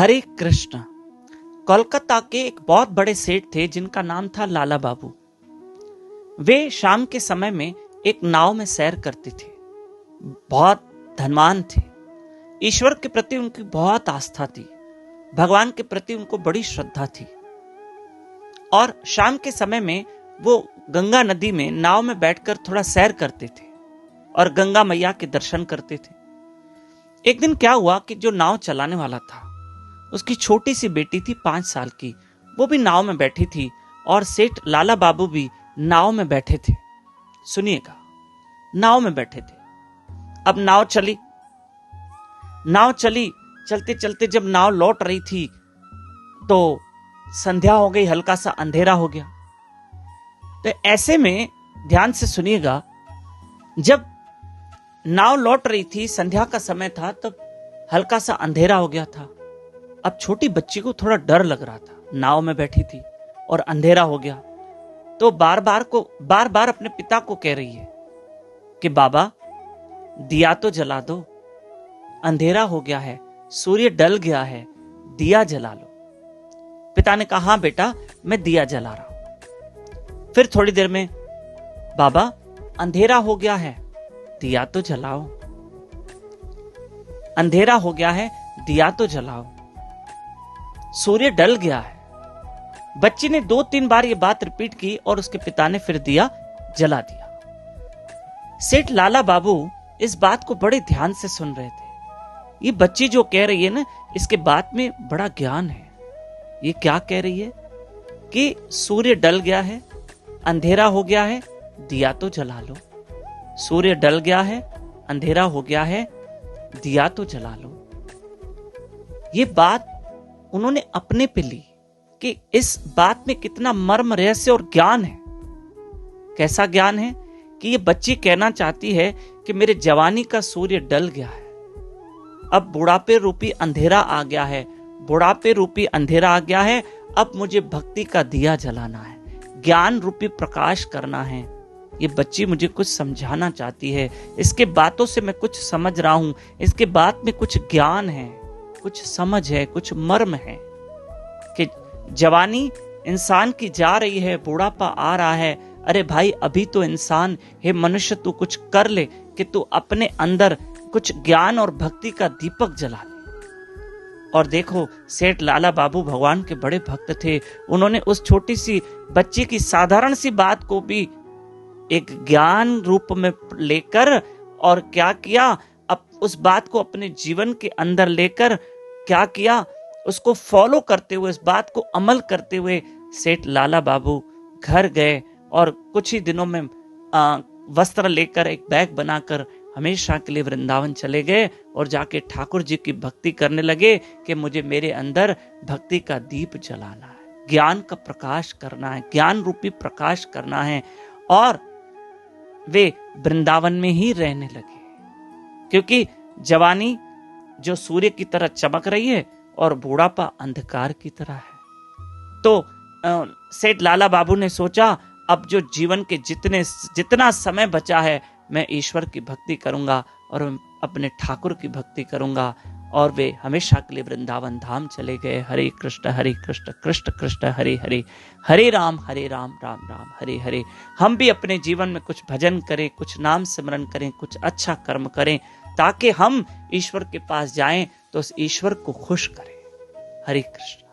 हरे कृष्ण। कोलकाता के एक बहुत बड़े सेठ थे जिनका नाम था लाला बाबू। वे शाम के समय में एक नाव में सैर करते थे। बहुत धनवान थे। ईश्वर के प्रति उनकी बहुत आस्था थी। भगवान के प्रति उनको बड़ी श्रद्धा थी। और शाम के समय में वो गंगा नदी में नाव में बैठकर थोड़ा सैर करते थे और गंगा मैया के दर्शन करते थे। एक दिन क्या हुआ कि जो नाव चलाने वाला था उसकी छोटी सी बेटी थी 5 साल की। वो भी नाव में बैठी थी और सेठ लाला बाबू भी नाव में बैठे थे। सुनिएगा, नाव में बैठे थे। अब नाव चली। चलते चलते जब नाव लौट रही थी तो संध्या हो गई, हल्का सा अंधेरा हो गया। तो ऐसे में ध्यान से सुनिएगा, जब नाव लौट रही थी, संध्या का समय था, तब हल्का सा अंधेरा हो गया था। अब छोटी बच्ची को थोड़ा डर लग रहा था। नाव में बैठी थी और अंधेरा हो गया, तो बार बार अपने पिता को कह रही है कि बाबा दिया तो जला दो, अंधेरा हो गया है, सूर्य ढल गया है, दिया जला लो। पिता ने कहा हाँ बेटा, मैं दिया जला रहा हूं। फिर थोड़ी देर में, बाबा अंधेरा हो गया है, दिया तो जलाओ, अंधेरा हो गया है, दिया तो जलाओ, सूर्य ढल गया है। बच्ची ने 2-3 बार ये बात रिपीट की और उसके पिता ने फिर दिया जला दिया। सेठ लाला बाबू इस बात को बड़े ध्यान से सुन रहे थे। ये बच्ची जो कह रही है ना, इसके बात में बड़ा ज्ञान है। ये क्या कह रही है कि सूर्य ढल गया है, अंधेरा हो गया है, दिया तो जला लो। सूर्य ढल गया है, अंधेरा हो गया है, दिया तो जला लो। ये बात उन्होंने अपने पे ली कि इस बात में कितना मर्म, रहस्य और ज्ञान है। कैसा ज्ञान है कि ये बच्ची कहना चाहती है कि मेरे जवानी का सूर्य ढल गया है, अब बुढ़ापे रूपी अंधेरा आ गया है, बुढ़ापे रूपी अंधेरा आ गया है, अब मुझे भक्ति का दिया जलाना है, ज्ञान रूपी प्रकाश करना है। ये बच्ची मुझे कुछ समझाना चाहती है। इसके बातों से मैं कुछ समझ रहा हूं, इसके बात में कुछ ज्ञान है, कुछ समझ है, कुछ मर्म है कि जवानी इंसान की जा रही है, बुढ़ापा आ रहा है। अरे भाई, अभी तो इंसान, हे मनुष्य, तू कुछ कर ले कि तू अपने अंदर कुछ ज्ञान और भक्ति का दीपक जला ले। और देखो, सेठ लाला बाबू भगवान के बड़े भक्त थे। उन्होंने उस छोटी सी बच्ची की साधारण सी बात को भी एक ज्ञान रूप में लेकर और क्या किया, अब उस बात को अपने जीवन के अंदर लेकर क्या किया, उसको फॉलो करते हुए, इस बात को अमल करते हुए सेठ लाला बाबू घर गए और कुछ ही दिनों में वस्त्र लेकर, एक बैग बनाकर हमेशा के लिए वृंदावन चले गए और जाके ठाकुर जी की भक्ति करने लगे कि मुझे मेरे अंदर भक्ति का दीप जलाना है, ज्ञान का प्रकाश करना है, ज्ञान रूपी प्रकाश करना है। और वे वृंदावन में ही रहने लगे, क्योंकि जवानी जो सूर्य की तरह चमक रही है और बुढ़ापा अंधकार की तरह है। तो सेठ लाला बाबू ने सोचा, अब जो जीवन के जितना समय बचा है, मैं ईश्वर की भक्ति करूंगा और अपने ठाकुर की भक्ति करूंगा। और वे हमेशा के लिए वृंदावन धाम चले गए। हरे कृष्ण कृष्ण कृष्ण हरे हरे, हरे राम राम राम हरे हरे। हम भी अपने जीवन में कुछ भजन करें, कुछ नाम सिमरन करें, कुछ अच्छा कर्म करें, ताकि हम ईश्वर के पास जाएं तो उस ईश्वर को खुश करें। हरे कृष्ण।